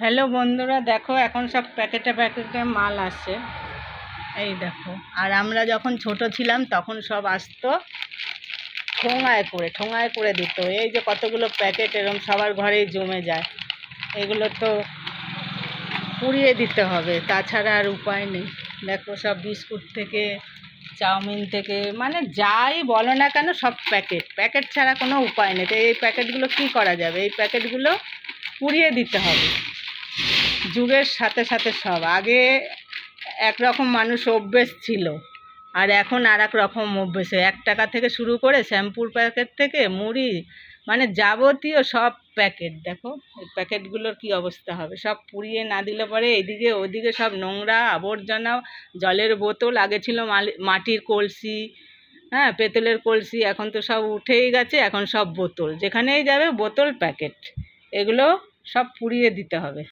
Hello বন্ধুরা, দেখো এখন সব প্যাকেটে প্যাকেটে মাল আসে। এই দেখো, আর আমরা যখন ছোট ছিলাম তখন সব আসতো ঠোঙায় করে দিত। এই যে কতগুলো প্যাকেট এরকম সবার ঘরেই জমে যায়, এগুলো তো পুড়িয়ে দিতে হবে, তাছাড়া আর উপায় নেই। দেখো সব বিস্কুট থেকে চাউমিন থেকে মানে যাই বলো না কেন সব প্যাকেট ছাড়া কোনো উপায় নেই। তো এই প্যাকেটগুলো কী করা যাবে? এই প্যাকেটগুলো পুড়িয়ে দিতে হবে। যুগের সাথে সাথে সব আগে একরকম মানুষ অভ্যেস ছিল, আর এখন আর এক রকম অভ্যেস। 1 টাকা থেকে শুরু করে শ্যাম্পুর প্যাকেট থেকে মুড়ি মানে যাবতীয় সব প্যাকেট। দেখো এই প্যাকেটগুলোর কী অবস্থা হবে, সব পুড়িয়ে না দিলে পরে এদিকে ওদিকে সব নোংরা আবর্জনা। জলের বোতল আগে ছিল মাটির কলসি, হ্যাঁ পেতলের কলসি, এখন তো সব উঠেই গেছে, এখন সব বোতল, যেখানেই যাবে বোতল প্যাকেট। এগুলো সব পুড়িয়ে দিতে হবে।